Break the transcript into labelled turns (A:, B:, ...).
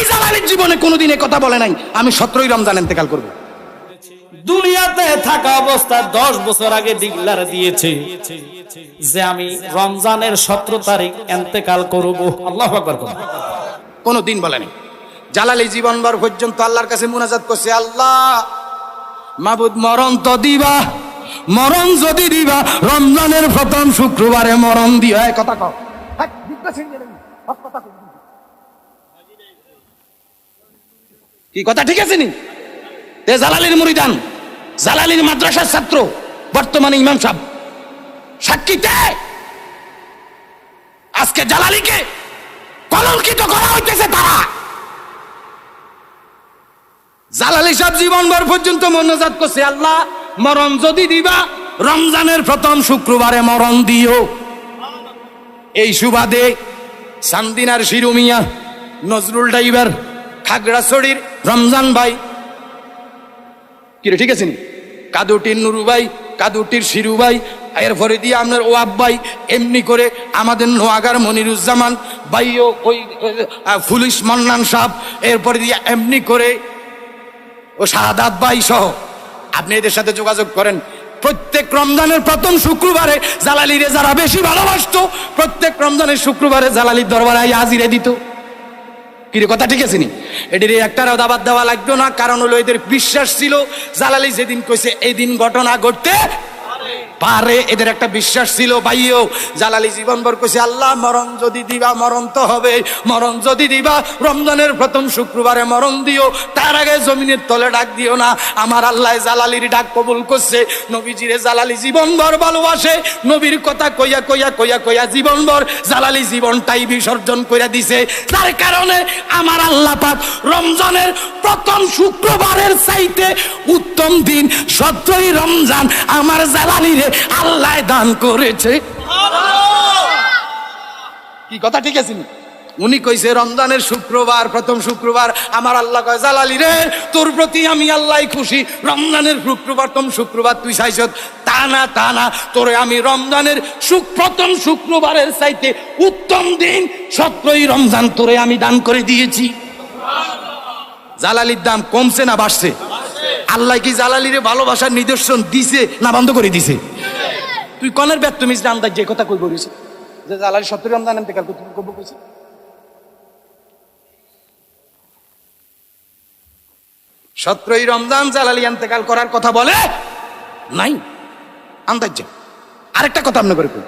A: জালালির জীবনে কোনোদিন এ কথা বলে নাই আমি 17ই রমজান ইন্তেকাল করব।
B: দুনিয়াতে থাকা অবস্থা 10 বছর আগে ডিক্লার দিয়েছে যে আমি রমজানের 17 তারিখ ইন্তেকাল করব। আল্লাহু আকবার।
A: কোনোদিন বলে নাই। জালালি জীবনভর পর্যন্ত আল্লাহর কাছে মুনাজাত করছে, আল্লাহ মাবুদ মরণ তো দিবা, মরণ যদি দিবা রমজানের প্রথম শুক্রবারে মরণ দিও। এই কথা কও, কি কথা ঠিক আছে নি? তে জালালির মুরিদান, জালালির মাদ্রাসার ছাত্র, বর্তমানে ইমাম সাহেব সাক্ষীতে আজকে জালালিকে কলঙ্কিত করা হইতেছে। তারা জালালি সাহেব জীবনভর পর্যন্ত মুনাজাত করছে, আল্লাহ মরণ যদি দিবা রমজানের প্রথম শুক্রবারে মরণ দিও। এই সুবাদে সান্দিনার শিরুমিয়া, নজরুল ড্রাইভার, খাগড়াছড়ির রমজান ভাই, কিরে ঠিক আছে নি? কাদুটির নুরু ভাই, কাদুটির শিরু ভাই, এরপরে দিয়ে আপনার ওয়াব ভাই, এমনি করে আমাদের নোয়াগার মনিরুজ্জামান ভাইও, ওই পুলিশ মন্নান সাহেব, এরপরে দিয়ে এমনি করে ও শাহাদাত ভাই সহ আপনি এদের সাথে যোগাযোগ করেন। প্রত্যেক রমজানের প্রথম শুক্রবারে জালালিরে যারা বেশি ভালোবাসতো, প্রত্যেক রমজানের শুক্রবারে জালালির দরবারে হাজিরে দিত। কিরে কথা ঠিক আছে নি? এদের একটারও দাবাত দেওয়া লাগতো না, কারণ হলো এদের বিশ্বাস ছিল জালালি যেদিন কইছে এই দিন ঘটনা ঘটতে পারে। এদের একটা বিশ্বাস ছিল। ভাইও জালালি জীবনভর কইছে, আল্লাহ মরণ যদি দিবা মরণ তো হবে, মরণ যদি দিবা রমজানের প্রথম শুক্রবারে মরণ দিও, তার আগে জমিনের তলে ডাক দিও না। আমার আল্লাহ জালালির ডাক কবুল করছে। নবীজিরে জালালি জীবনভর ভালোবাসে। নবীর কথা কইয়া কইয়া কইয়া কইয়া জীবনভর জালালি জীবনটাই বিসর্জন কইরা দিছে। তার কারণে আমার আল্লাহ পাক রমজানের প্রথম শুক্রবারের চাইতে উত্তম দিন 17ই রমজান আমার জালালিরে আল্লাহ দান করেছে। কি কথা ঠিক আছে? উনি কইছে রমজানের শুক্রবার, প্রথম শুক্রবার আমার আল্লাহ কয় জালালি রে তোর প্রতি আমি আল্লাহ খুশি, রমজানের প্রথম শুক্রবার তুই চাইছ, তা না তোরে আমি রমজানের প্রথম শুক্রবারের চাইতে উত্তম দিন 17ই রমজান তোরে আমি দান করে দিয়েছি। জালালির দাম কমছে না বাড়ছে? আল্লাহ কি জালালিরে ভালোবাসার নিদর্শন দিছে না বন্ধ করে দিছে? তুই কনের ব্যাট তুমি আন্দাজ যে কথা কই বলিস যে জালালি 17 রমজান ইন্তেকাল করতে কব কইছে। 17ই রমজান জালালি ইন্তেকাল করার কথা বলে নাই আন্দাজ। আরেকটা কথা আপনি করে কই,